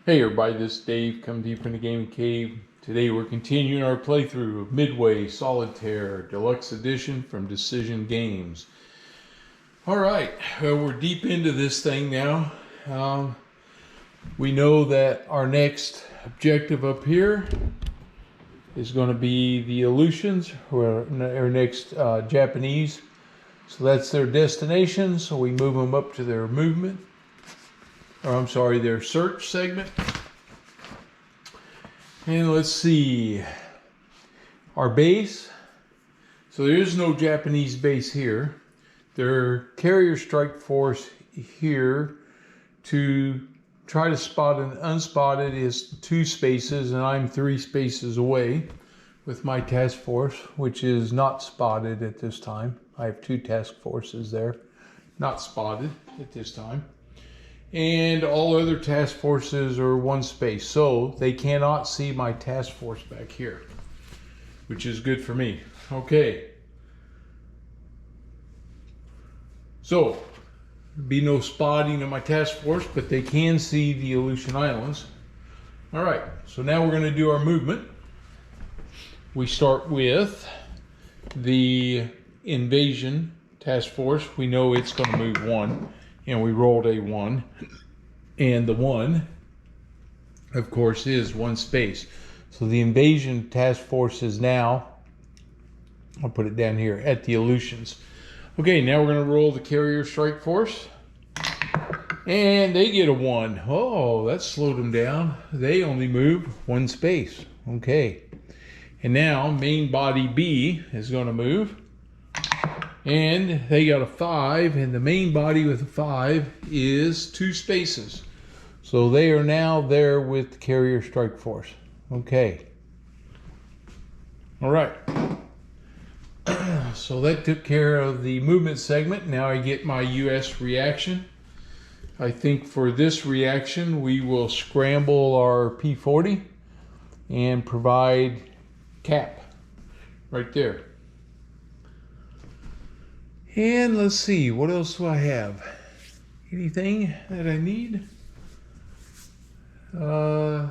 Hey everybody, this is Dave coming to you from the Gaming Cave. Today we're continuing our playthrough of Midway Solitaire Deluxe Edition from Decision Games. Alright, well, we're deep into this thing now. We know that our next objective up here is going to be the Aleutians, or our next Japanese. So that's their destination, so we move them up to their movement. Or I'm sorry, their search segment. And let's see, our base. So there is no Japanese base here. Their carrier strike force here to try to spot an unspotted is 2 spaces, and I'm 3 spaces away with my task force, which is not spotted at this time. I have 2 task forces there, not spotted at this time. And all other task forces are 1 space, so they cannot see my task force back here, which is good for me. Okay, so be no spotting of my task force, but they can see the Aleutian Islands. All right, so now we're going to do our movement. We start with the invasion task force. We know it's going to move 1. And we rolled a 1, and the 1, of course, is 1 space. So the invasion task force is now, I'll put it down here, at the Aleutians. Okay, now we're going to roll the carrier strike force, and they get a 1. Oh, that slowed them down. They only move 1 space. Okay, and now main body B is going to move. And they got a 5, and the main body with a 5 is 2 spaces. So they are now there with the carrier strike force. Okay. All right. So that took care of the movement segment. Now I get my US reaction. I think for this reaction, we will scramble our P40 and provide cap right there. And let's see, what else do I have? Anything that I need? No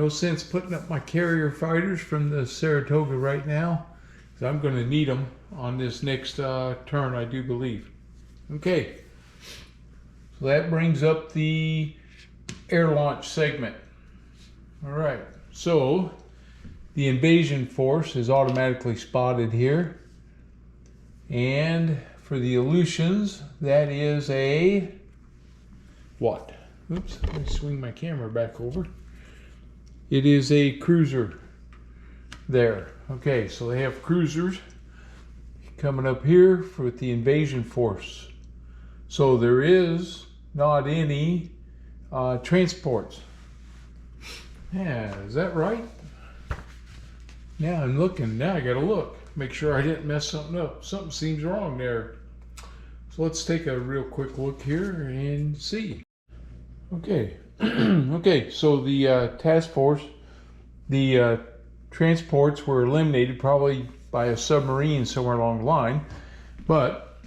sense putting up my carrier fighters from the Saratoga right now, because I'm going to need them on this next turn, I do believe. Okay, so that brings up the air launch segment. All right, so the invasion force is automatically spotted here. And for the Aleutians, that is a what? Oops, let me swing my camera back over. It is a cruiser there. Okay, so they have cruisers coming up here for the invasion force. So there is not any transports. Yeah, is that right? Now I'm looking, now I gotta look. Make sure I didn't mess something up. Something seems wrong there. So let's take a real quick look here and see. Okay, okay, so the task force, the transports were eliminated probably by a submarine somewhere along the line. But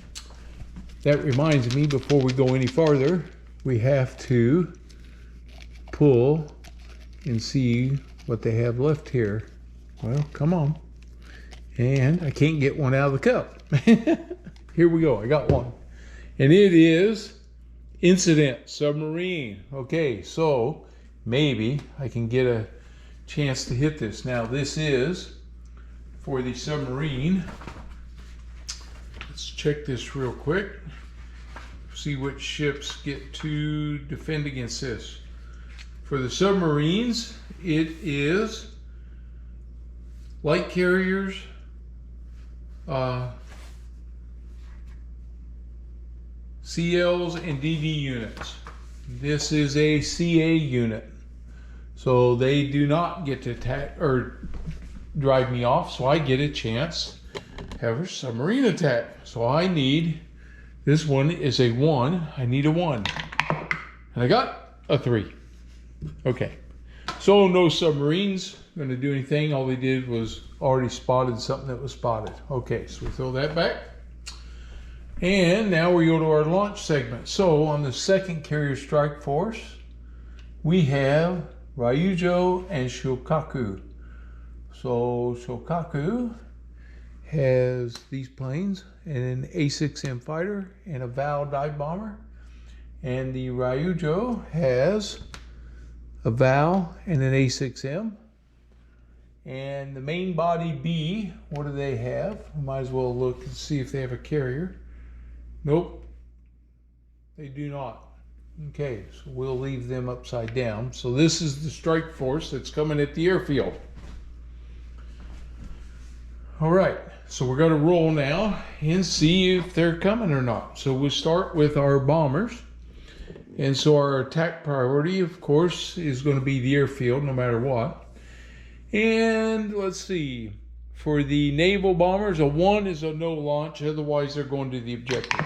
that reminds me, before we go any farther, we have to pull and see what they have left here. Well, come on. And I can't get one out of the cup. Here we go, I got one. And it is incident submarine. Okay, so maybe I can get a chance to hit this. Now this is for the submarine. Let's check this real quick. See which ships get to defend against this. For the submarines, it is light carriers, CLs and DD units. This is a CA unit, so they do not get to attack or drive me off, so I get a chance to have a submarine attack. So I need, this one is a 1, I need a 1, and I got a 3. Okay, so no submarines going to do anything. All they did was already spotted something that was spotted. Okay, so we throw that back. And now we go to our launch segment. So on the second carrier strike force, we have Ryujo and Shokaku. So Shokaku has these planes and an A6M fighter and a Val dive bomber. And the Ryujo has a Val and an A6M. And the main body B, what do they have? I might as well look and see if they have a carrier. Nope, they do not. Okay, so we'll leave them upside down. So this is the strike force that's coming at the airfield. All right, so we're going to roll now and see if they're coming or not. So we'll start with our bombers. And so our attack priority, of course, is going to be the airfield no matter what. And let's see, for the naval bombers, a 1 is a no launch, otherwise they're going to the objective.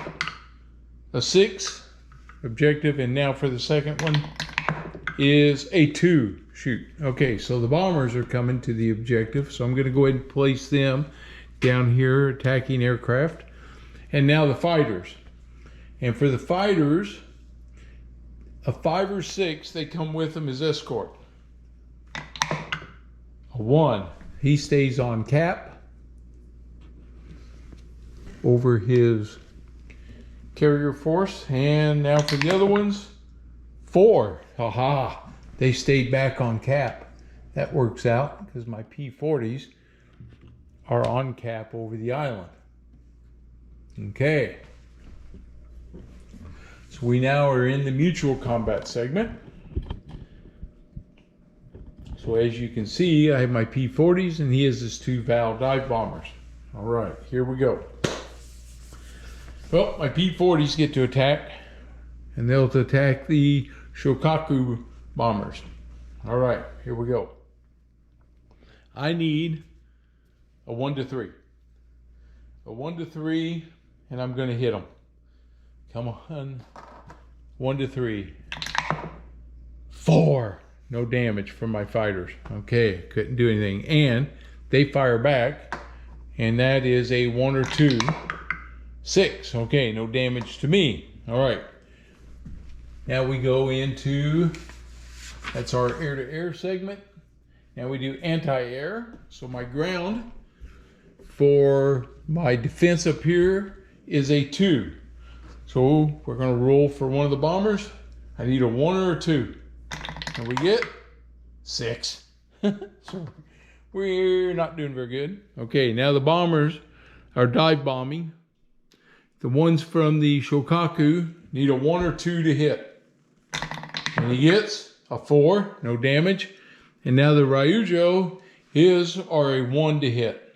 A 6, objective, and now for the second one is a 2, shoot. Okay, so the bombers are coming to the objective, so I'm going to go ahead and place them down here, attacking aircraft. And now the fighters. And for the fighters, a 5 or 6, they come with them as escort. A 1, he stays on cap over his carrier force. And now for the other ones, 4, haha, they stayed back on cap. That works out because my P-40s are on cap over the island. Okay, so we now are in the mutual combat segment. So as you can see, I have my P-40s and he has his 2 Val dive bombers. All right, here we go. Well, my P-40s get to attack, and they'll attack the Shokaku bombers. All right, here we go. I need a 1 to 3. A 1 to 3, and I'm going to hit them. Come on. 1 to 3. 4. No damage from my fighters. Okay, couldn't do anything. And they fire back, and that is a 1 or 2. 6. Okay, no damage to me. All right. Now we go into, that's our air-to-air segment. Now we do anti-air. So my ground for my defense up here is a 2. So we're going to roll for one of the bombers. I need a 1 or a 2. And we get 6. So we're not doing very good. Okay, now the bombers are dive bombing. The ones from the Shokaku need a 1 or 2 to hit. And he gets a 4, no damage. And now the Ryujo, his are a 1 to hit.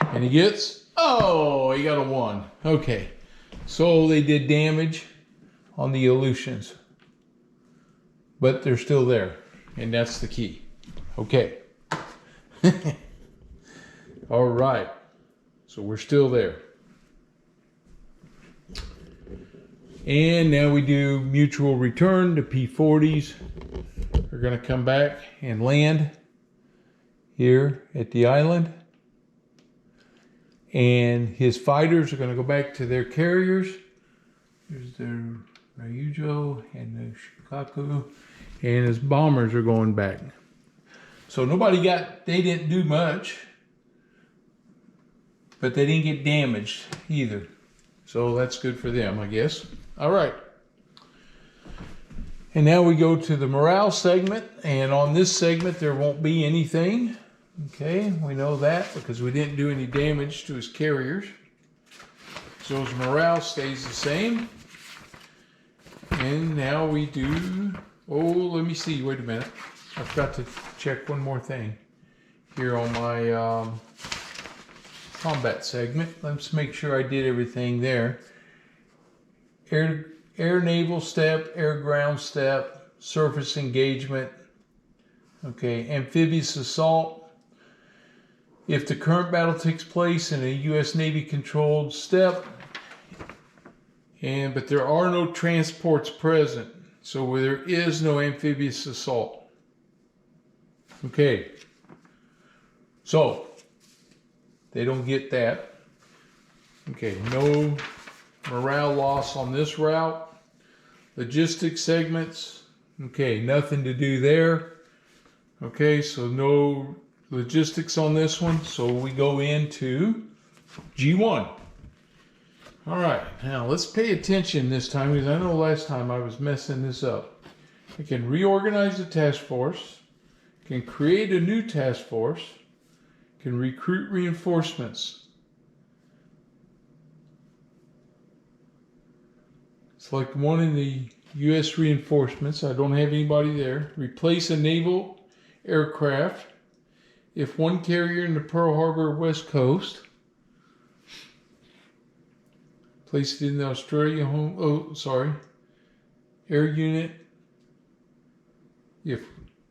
And he gets, oh, he got a 1. Okay, so they did damage on the Aleutians. But they're still there, and that's the key. Okay. All right, so we're still there. And now we do mutual return. The P-40s are going to come back and land here at the island. And his fighters are going to go back to their carriers. There's the Ryujo and the Shokaku. And his bombers are going back. So they didn't do much, but they didn't get damaged either. So that's good for them, I guess. All right. And now we go to the morale segment. And on this segment, there won't be anything. Okay, we know that because we didn't do any damage to his carriers. So his morale stays the same. And now we do... Oh, let me see. Wait a minute. I've got to check one more thing here on my combat segment. Let's make sure I did everything there. Air naval step, air ground step, surface engagement. Okay, amphibious assault. If the current battle takes place in a U.S. Navy controlled step, but there are no transports present. So there is no amphibious assault. Okay. So they don't get that. Okay, no morale loss on this route. Logistics segments, Okay, nothing to do there. Okay, so no logistics on this one. So we go into G1. All right, now let's pay attention this time, because I know last time I was messing this up. I can reorganize the task force, can create a new task force, can recruit reinforcements. Select one in the U.S. reinforcements. I don't have anybody there. Replace a naval aircraft if one carrier in the Pearl Harbor West Coast. Place it in the Australia air unit. If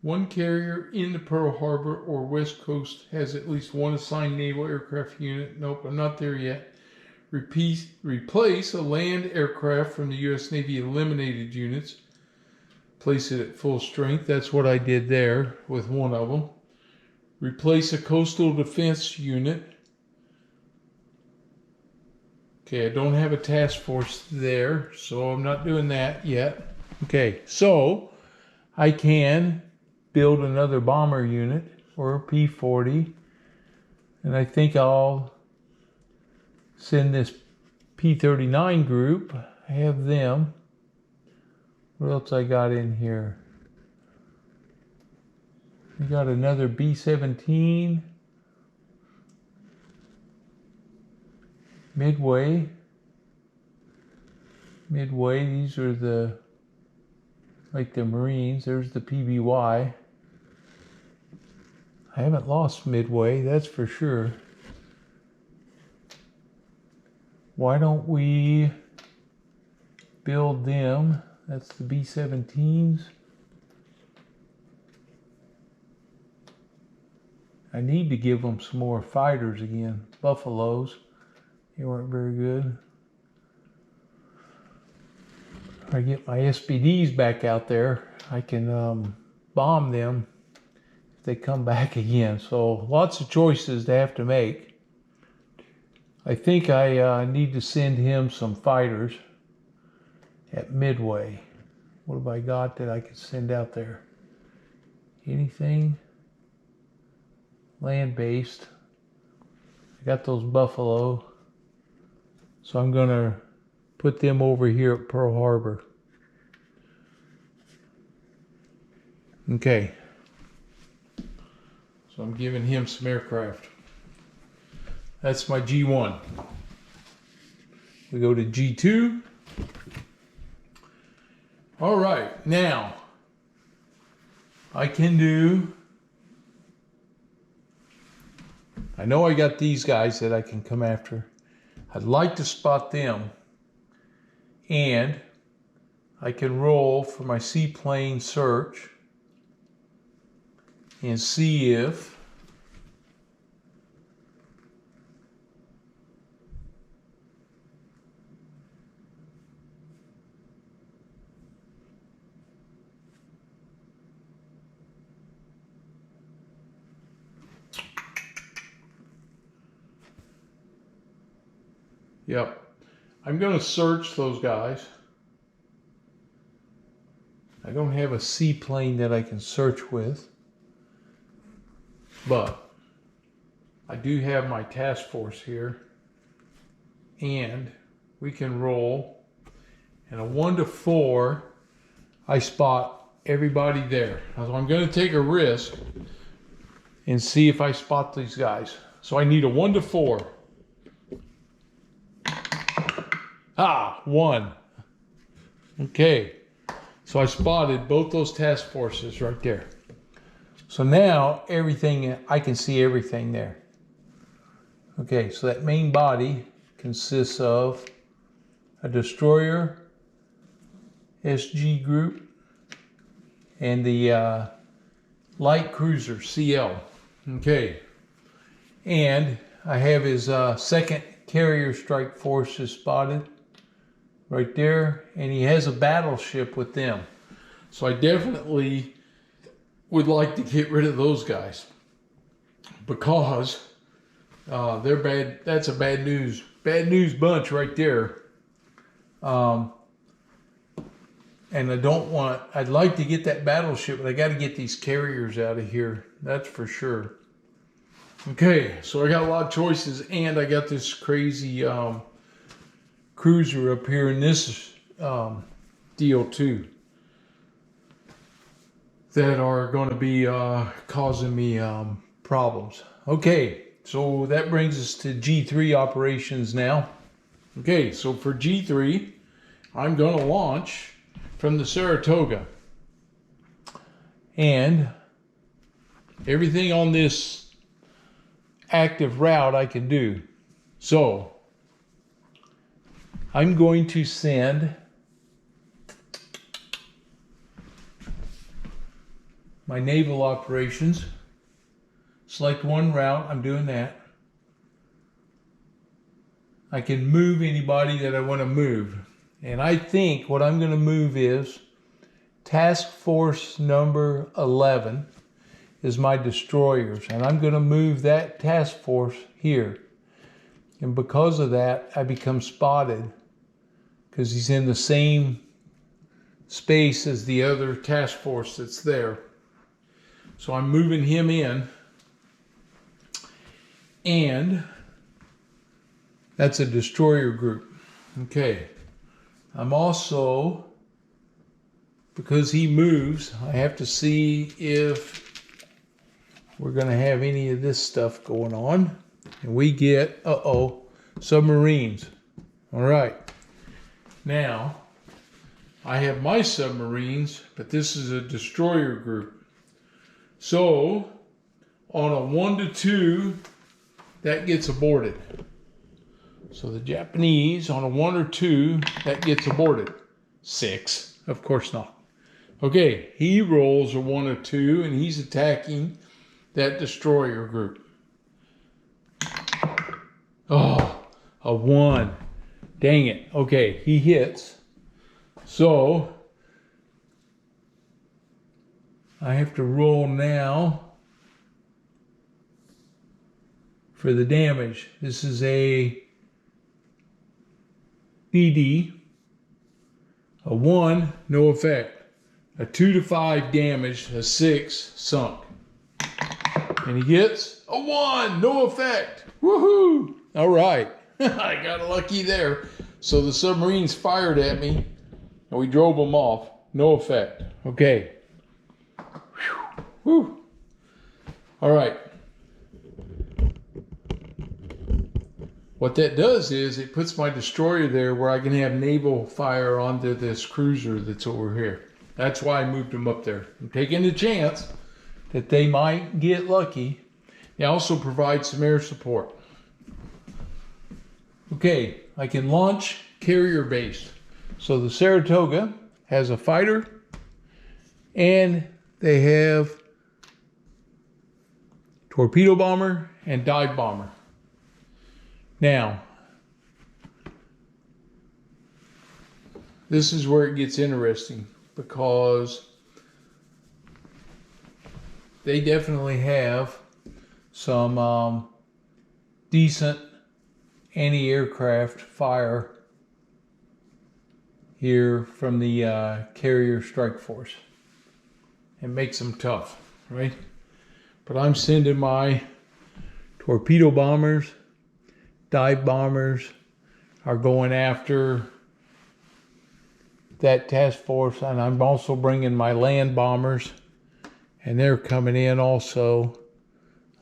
one carrier in the Pearl Harbor or West Coast has at least one assigned naval aircraft unit. Nope, I'm not there yet. Replace a land aircraft from the U.S. Navy eliminated units. Place it at full strength. That's what I did there with one of them. Replace a coastal defense unit. Okay, I don't have a task force there, so I'm not doing that yet. Okay, so I can build another bomber unit or a P-40, and I think I'll send this P-39 group. I have them. What else I got in here? We got another B-17. Midway, these are the, like the Marines. There's the PBY. I haven't lost Midway, that's for sure. Why don't we build them? That's the B-17s. I need to give them some more fighters again. Buffaloes. They weren't very good. If I get my SBDs back out there, I can bomb them if they come back again. So lots of choices to have to make. I think I need to send him some fighters at Midway. What have I got that I could send out there? Anything? Land-based. I got those Buffalo. So I'm going to put them over here at Pearl Harbor. Okay. So I'm giving him some aircraft. That's my G1. We go to G2. All right, now I can do, I know I got these guys that I can come after. I'd like to spot them, and I can roll for my seaplane search and see if yep. I'm going to search those guys. I don't have a seaplane that I can search with, but I do have my task force here, and we can roll. And a 1 to 4, I spot everybody there. So I'm going to take a risk and see if I spot these guys. So I need a 1 to 4. Ah, 1. Okay. So I spotted both those task forces right there. So now everything, I can see everything there. Okay, so that main body consists of a destroyer, SG group, and the light cruiser, CL. Okay. And I have his second carrier strike forces spotted right there, and he has a battleship with them. So I definitely would like to get rid of those guys, because they're bad. That's a bad news bunch right there. And I don't want, I'd like to get that battleship, but I got to get these carriers out of here. That's for sure. Okay, so I got a lot of choices, and I got this crazy cruiser up here in this deal too, that are going to be causing me problems. Okay, so that brings us to G3 operations now. Okay, so for G3, I'm going to launch from the Saratoga. And everything on this active route I can do. So I'm going to send my naval operations. Select one route, I'm doing that. I can move anybody that I want to move. And I think what I'm going to move is Task Force number 11 is my destroyers. And I'm going to move that task force here. And because of that, I become spotted because he's in the same space as the other task force that's there. So I'm moving him in. And that's a destroyer group. Okay. I'm also, because he moves, I have to see if we're going to have any of this stuff going on. And we get, submarines. All right. Now, I have my submarines, but this is a destroyer group. So, on a 1 to 2, that gets aborted. So the Japanese, on a 1 or 2, that gets aborted. 6, of course not. Okay, he rolls a 1 or 2, and he's attacking that destroyer group. Oh, a 1. Dang it. Okay, he hits. So I have to roll now for the damage. This is a BD. A 1, no effect. A 2 to 5 damage. A 6, sunk. And he gets a 1, no effect. Woohoo! All right. I got lucky there. So the submarines fired at me, and we drove them off. No effect. Okay. Whew. All right. What that does is it puts my destroyer there where I can have naval fire onto this cruiser that's over here. That's why I moved them up there. I'm taking the chance that they might get lucky. They also provide some air support. Okay, I can launch carrier based. So the Saratoga has a fighter and they have torpedo bomber and dive bomber. Now, this is where it gets interesting because they definitely have some decent anti-aircraft fire here from the carrier strike force. It makes them tough, right? But I'm sending my torpedo bombers, dive bombers are going after that task force, and I'm also bringing my land bombers, and they're coming in also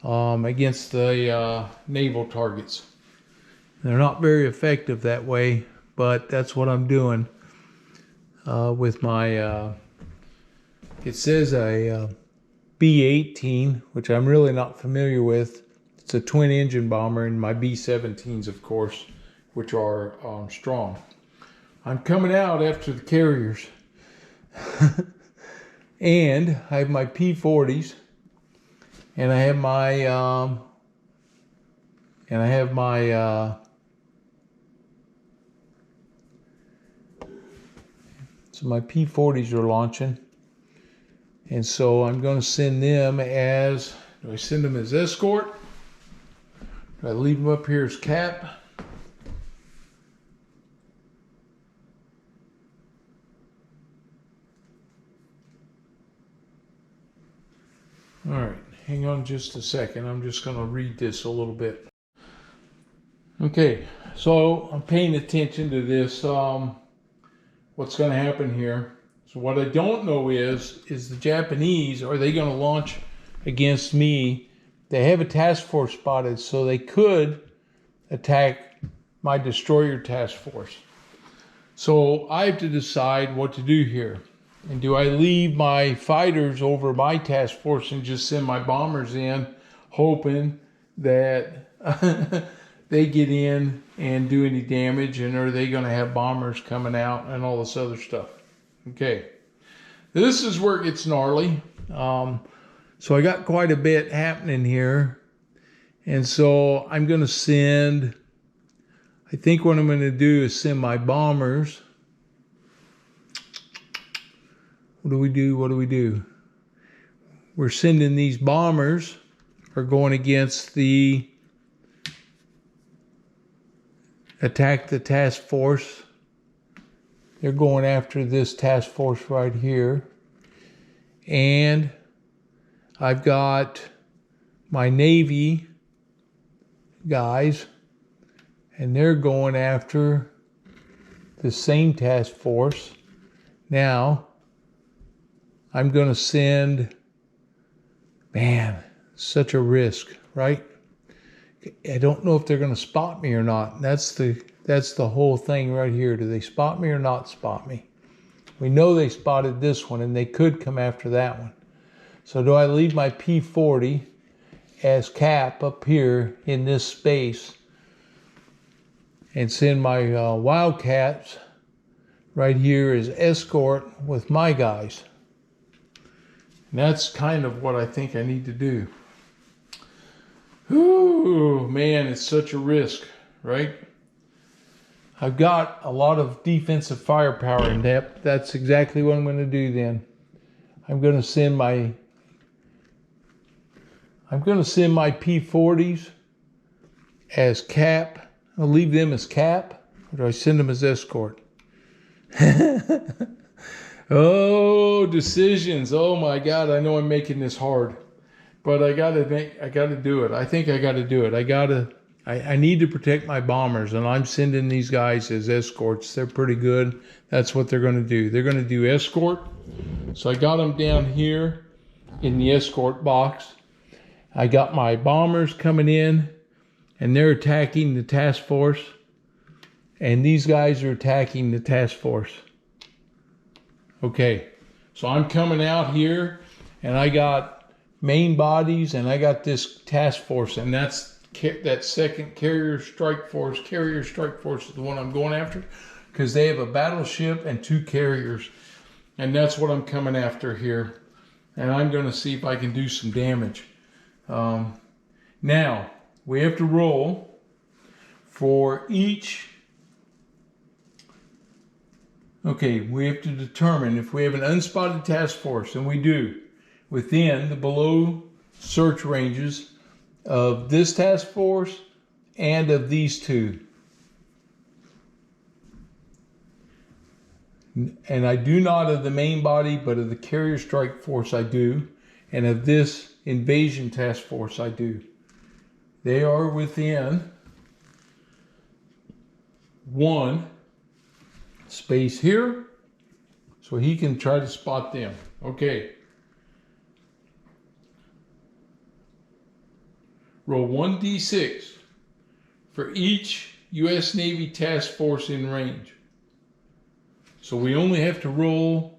against the naval targets. They're not very effective that way, but that's what I'm doing with my, it says a B-18, which I'm really not familiar with. It's a twin engine bomber, and my B-17s, of course, which are strong. I'm coming out after the carriers. And I have my P-40s, and I have my, so my P-40s are launching. And so I'm going to send them as, do I send them as escort? Do I leave them up here as cap? All right, hang on just a second. I'm just going to read this a little bit. Okay, so I'm paying attention to this, what's going to happen here. So what I don't know is the Japanese, are they going to launch against me? They have a task force spotted, so they could attack my destroyer task force. So I have to decide what to do here. And do I leave my fighters over my task force and just send my bombers in, hoping that they get in and do any damage, and are they going to have bombers coming out and all this other stuff? Okay, this is where it gets gnarly. So I got quite a bit happening here, and so I'm going to send, I think what I'm going to do is send my bombers. What do we do? What do we do? We're sending these bombers, are going against the attack the task force. They're going after this task force right here. And I've got my Navy guys, and they're going after the same task force. Now, I'm going to send, man, such a risk, right? I don't know if they're going to spot me or not. That's the whole thing right here. Do they spot me or not spot me? We know they spotted this one, and they could come after that one. So do I leave my P-40 as cap up here in this space and send my Wildcats right here as escort with my guys? And that's kind of what I think I need to do. Ooh, man, it's such a risk, right? I've got a lot of defensive firepower in depth. That's exactly what I'm going to do then. I'm going to send my P-40s as cap. I'll leave them as cap, or do I send them as escort? Oh, decisions. Oh my God, I know I'm making this hard. But I gotta do it. I think I gotta do it. I need to protect my bombers, and I'm sending these guys as escorts. They're pretty good. That's what they're gonna do. They're gonna do escort. So I got them down here in the escort box. I got my bombers coming in, and they're attacking the task force. And these guys are attacking the task force. Okay, so I'm coming out here, and I got main bodies, and I got this task force, and that's that second carrier strike force. Carrier strike force is the one I'm going after, because they have a battleship and 2 carriers, and that's what I'm coming after here. And I'm going to see if I can do some damage. Now we have to roll for each. Okay, we have to determine if we have an unspotted task force, and we do, within the below search ranges of this task force and of these 2. And I do not of the main body, but of the carrier strike force I do, and of this invasion task force I do. They are within 1 space here, so he can try to spot them. Okay. Roll 1d6 for each U.S. Navy task force in range. So we only have to roll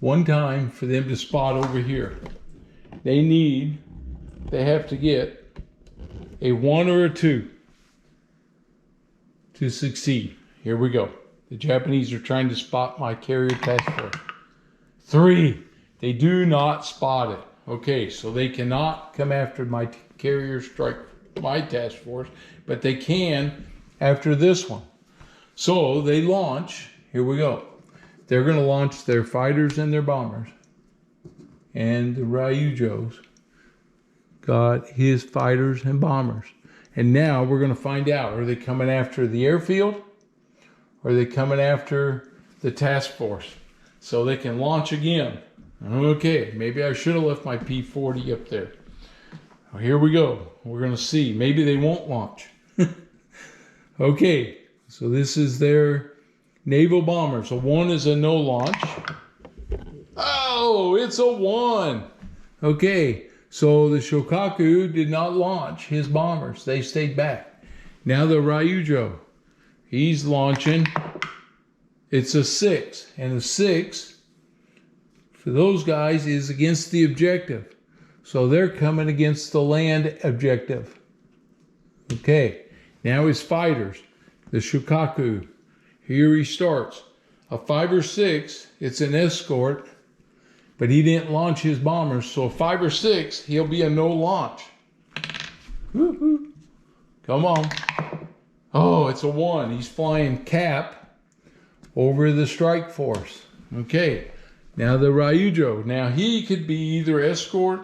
1 time for them to spot over here. They have to get a 1 or a 2 to succeed. Here we go. The Japanese are trying to spot my carrier task force. 3. They do not spot it. Okay, so they cannot come after my carrier strike, my task force, but they can after this one. So they launch. Here we go. They're going to launch their fighters and their bombers. And the Ryujo's got his fighters and bombers. And now we're going to find out, are they coming after the airfield? Or are they coming after the task force? So they can launch again. Okay, maybe I should have left my P-40 up there. Well, here we go. We're going to see. Maybe they won't launch. Okay, so this is their naval bomber. So 1 is a no launch. Oh, it's a 1. Okay, so the Shokaku did not launch his bombers. They stayed back. Now the Ryujo, he's launching. It's a 6. And a 6, for those guys, is against the objective. So they're coming against the land objective. Okay. Now his fighters, the Shokaku. Here he starts. A 5 or 6, it's an escort, but he didn't launch his bombers. So a 5 or 6, he'll be a no launch. Woo-hoo. Come on. Oh, it's a 1. He's flying cap over the strike force. Okay. Now the Ryujo. Now he could be either escort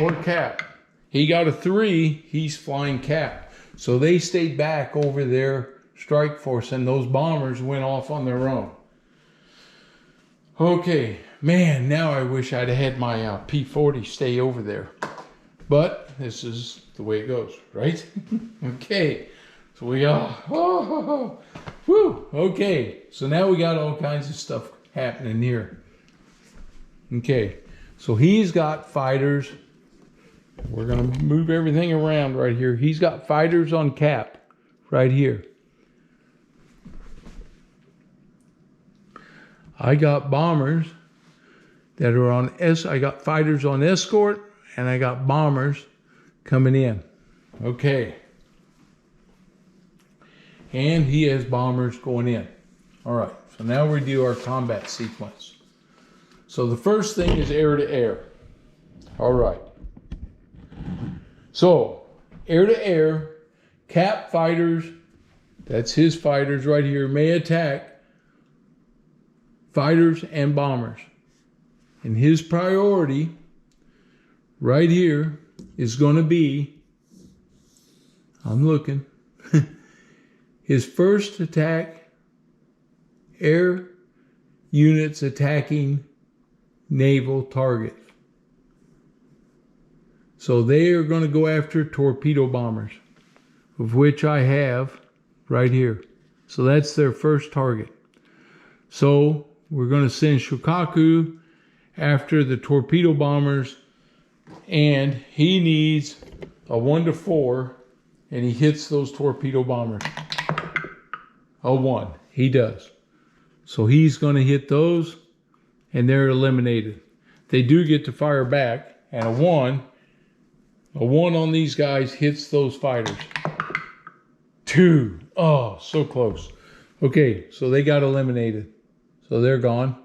or cap. He got a 3. He's flying cap. So they stayed back over their strike force, and those bombers went off on their own. Okay, man, now I wish I'd had my P-40 stay over there. But this is the way it goes, right? Okay, so we got, whew, okay. So now we got all kinds of stuff happening here. Okay, so he's got fighters. We're going to move everything around right here. He's got fighters on cap right here. I got bombers that are on I got fighters on escort, and I got bombers coming in. Okay. And he has bombers going in. All right. So now we do our combat sequence. So the first thing is air to air. All right. So, air to air, cap fighters, that's his fighters right here, may attack fighters and bombers. And his priority right here is going to be, I'm looking, his first attack, air units attacking naval targets. So they are going to go after torpedo bombers, of which I have right here. So that's their first target. So we're going to send Shokaku after the torpedo bombers, and he needs a 1 to 4, and he hits those torpedo bombers. A 1, he does. So he's going to hit those, and they're eliminated. They do get to fire back, and a 1 on these guys hits those fighters. 2. Oh, so close. Okay, so they got eliminated. So they're gone.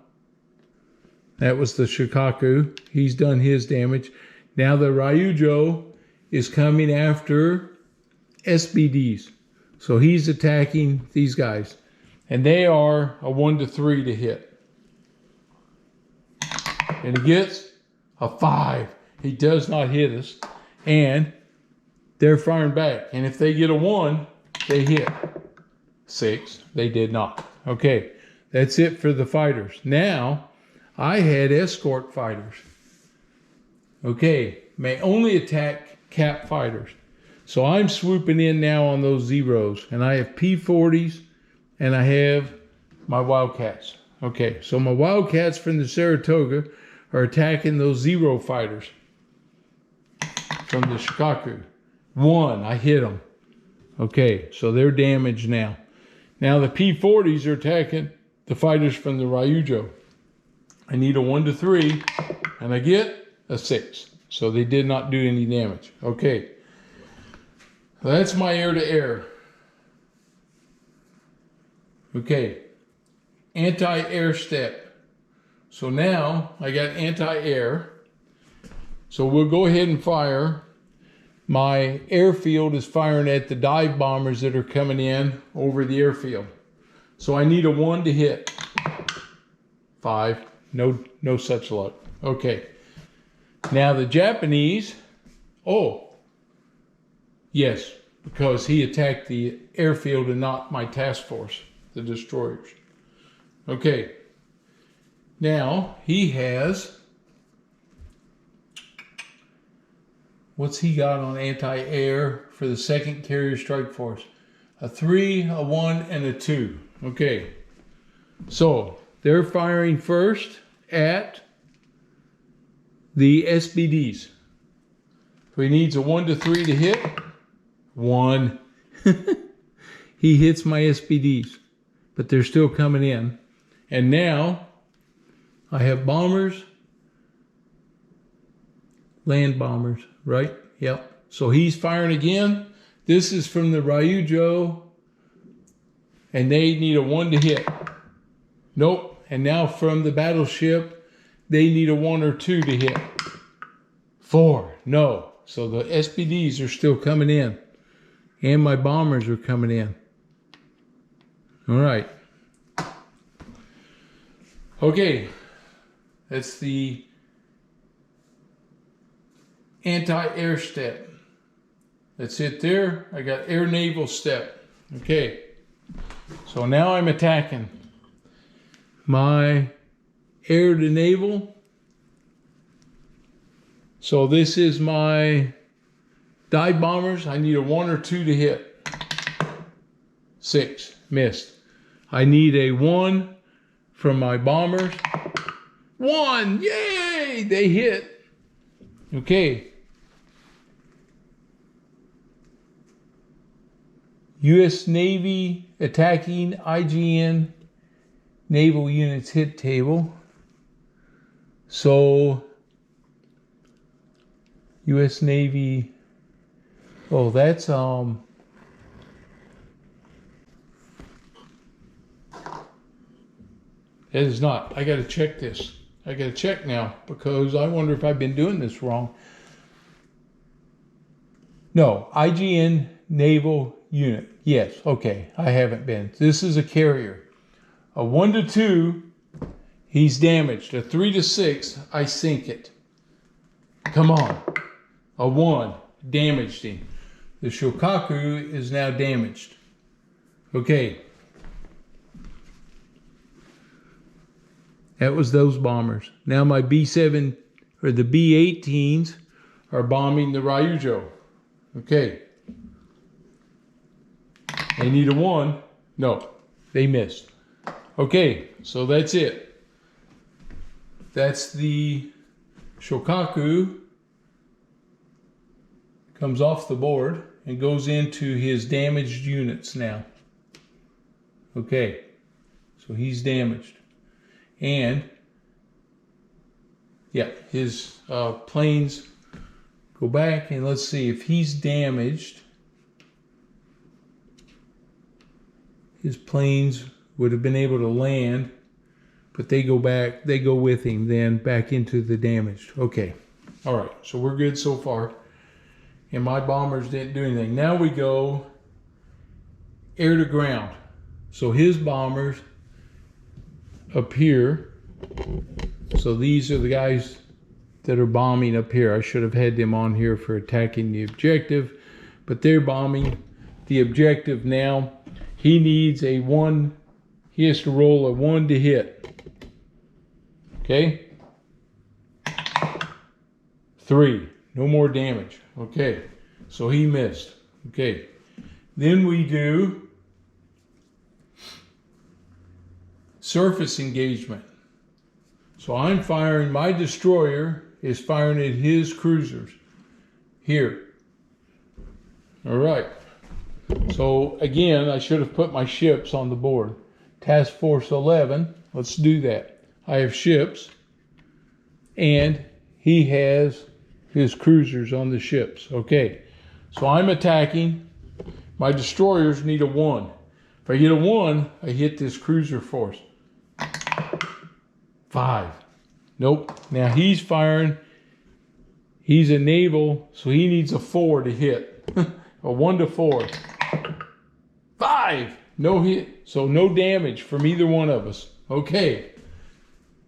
That was the Shokaku. He's done his damage. Now the Ryujo is coming after SBDs. So he's attacking these guys. And they are a 1 to 3 to hit. And he gets a 5. He does not hit us. And they're firing back. And if they get a 1, they hit. 6, they did not. Okay, that's it for the fighters. Now, I had escort fighters. Okay, may only attack cap fighters. So I'm swooping in now on those zeros. And I have P-40s and I have my Wildcats. Okay, so my Wildcats from the Saratoga are attacking those zero fighters from the Shokaku. 1, I hit them. Okay, so they're damaged now. Now the P-40s are attacking the fighters from the Ryujo. I need a 1 to 3, and I get a 6. So they did not do any damage. Okay, that's my air to air. Okay, anti-air step. So now I got anti-air. So we'll go ahead and fire. My airfield is firing at the dive bombers that are coming in over the airfield. So I need a 1 to hit. 5. No such luck. Okay. Now the Japanese. Oh. Yes, because he attacked the airfield and not my task force, the destroyers. Okay. Now he has What's he got on anti-air for the 2nd Carrier Strike Force? A 3, a 1, and a 2. Okay. So they're firing first at the SBDs. So he needs a 1 to 3 to hit. 1. He hits my SBDs, but they're still coming in. And now I have bombers, land bombers, right? Yep. So he's firing again. This is from the Ryujo, and they need a 1 to hit. Nope. And now from the battleship, they need a 1 or 2 to hit. 4. No. So the SBDs are still coming in, and my bombers are coming in. All right. Okay. That's the anti-air step. That's it there. I got air naval step. Okay. So now I'm attacking my air to naval. So this is my dive bombers. I need a 1 or 2 to hit. 6. Missed. I need a 1 from my bombers. 1! Yay! They hit. Okay. U.S. Navy attacking IGN naval units hit table. So U.S. Navy. Oh, that's It is not. I got to check this. I got to check now because I wonder if I've been doing this wrong. No, IGN naval unit. Yes, okay. I haven't been. This is a carrier. A 1 to 2, he's damaged. A 3 to 6, I sink it. Come on. A 1, damaged him. The Shokaku is now damaged. Okay. That was those bombers. Now my B-7 or the B-18s are bombing the Ryujo. Okay. They need a 1. No, they missed. Okay, so that's it. That's the Shokaku. Comes off the board and goes into his damaged units now. Okay, so he's damaged. And, yeah, his planes go back, and let's see if he's damaged. His planes would have been able to land, but they go back, they go with him then back into the damaged. Okay, all right, so we're good so far. And my bombers didn't do anything. Now we go air to ground. So his bombers up here. So these are the guys that are bombing up here. I should have had them on here for attacking the objective, but they're bombing the objective now. He needs a 1. He has to roll a 1 to hit. Okay. 3. No more damage. Okay. So he missed. Okay. Then we do surface engagement. So I'm firing, my destroyer is firing at his cruisers here. All right. So again, I should have put my ships on the board. Task Force 11, let's do that. I have ships and he has his cruisers on the ships. Okay, so I'm attacking. My destroyers need a 1. If I get a 1, I hit this cruiser force. 5. Nope. Now he's firing. He's a naval, so he needs a 4 to hit. A 1 to 4. 5. No hit. So no damage from either one of us. Okay.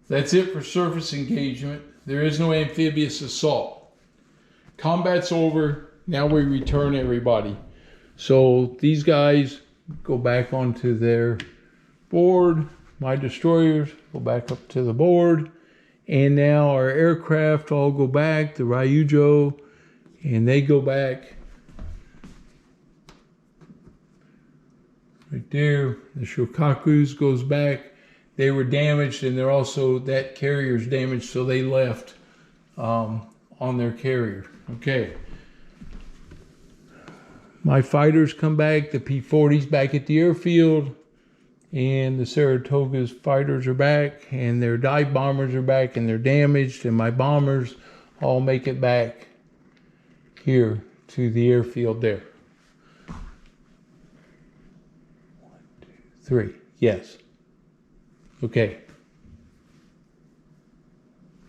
That's it for surface engagement. There is no amphibious assault. Combat's over. Now we return everybody. So these guys go back onto their board. My destroyers go back up to the board. And now our aircraft all go back. The Ryujo and they go back right there. The Shokakus goes back. They were damaged, and they're also, that carrier's damaged, so they left on their carrier. Okay. My fighters come back. The P-40's back at the airfield, and the Saratoga's fighters are back, and their dive bombers are back, and they're damaged, and my bombers all make it back here to the airfield there. 1, 2, 3. Yes. Okay.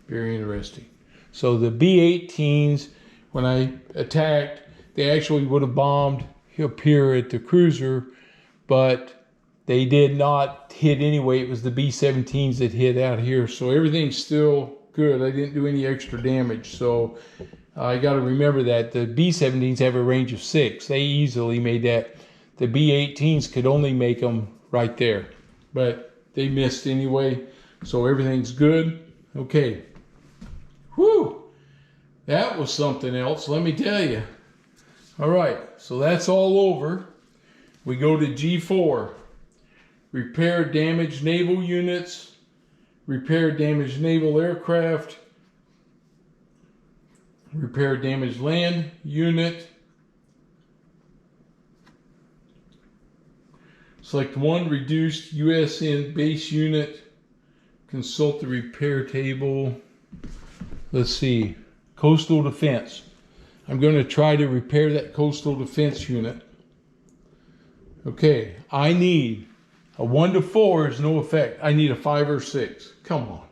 Very interesting. So the B-18s, when I attacked, they actually would have bombed up here at the cruiser, but they did not hit anyway. It was the B-17s that hit out here. So everything's still good. I didn't do any extra damage. So I got to remember that the B-17s have a range of 6. They easily made that. The B-18s could only make them right there, but they missed anyway. So everything's good. Okay. Whew. That was something else, let me tell you. All right, so that's all over. We go to G4. Repair damaged naval units. Repair damaged naval aircraft. Repair damaged land unit. Select one reduced USN base unit. Consult the repair table. Let's see. Coastal defense. I'm going to try to repair that coastal defense unit. Okay, I need a 1 to 4 is no effect. I need a 5 or 6. Come on.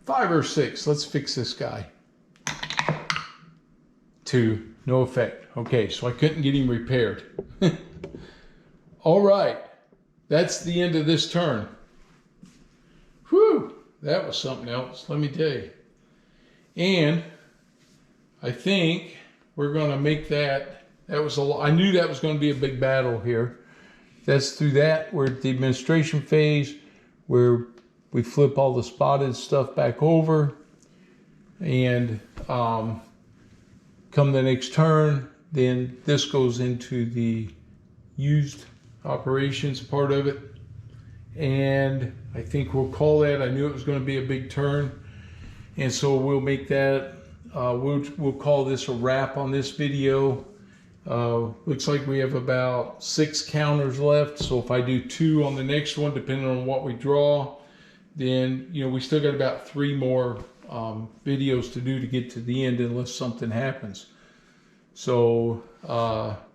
5 or 6. Let's fix this guy. 2, no effect. Okay, so I couldn't get him repaired. All right. That's the end of this turn. Whew, that was something else, let me tell you. And I think we're going to make that was a lot. I knew that was going to be a big battle here. That's through that. We're at the administration phase where we flip all the spotted stuff back over, and come the next turn, then this goes into the used operations part of it, and I think we'll call that. I knew it was going to be a big turn, and so we'll make that. We'll call this a wrap on this video. Looks like we have about 6 counters left, so if I do 2 on the next one, depending on what we draw, then we still got about 3 more videos to do to get to the end, unless something happens. So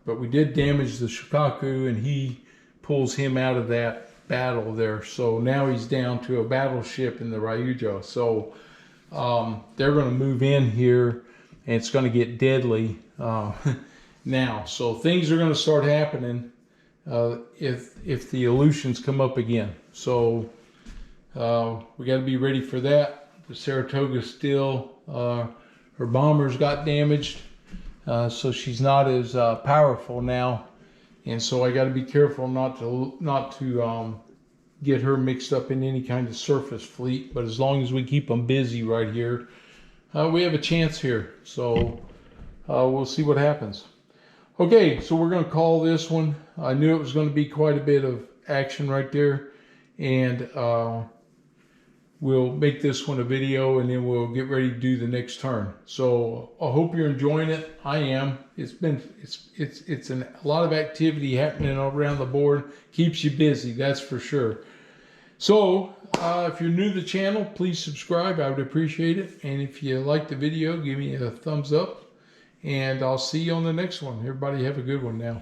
but we did damage the Shokaku, and he pulls him out of that battle there. So now he's down to a battleship in the Ryuja. So they're going to move in here, and it's going to get deadly now. So things are going to start happening if the Aleutians come up again. So we got to be ready for that. The Saratoga still, her bombers got damaged. So she's not as powerful now, and so I got to be careful not to get her mixed up in any kind of surface fleet. But as long as we keep them busy right here, we have a chance here. So we'll see what happens. Okay, so we're going to call this one. I knew it was going to be quite a bit of action right there, and we'll make this one a video, and then we'll get ready to do the next turn. So I hope you're enjoying it. I am. It's a lot of activity happening around the board. Keeps you busy, that's for sure. So if you're new to the channel, please subscribe. I would appreciate it. And if you like the video, give me a thumbs up. And I'll see you on the next one. Everybody have a good one now.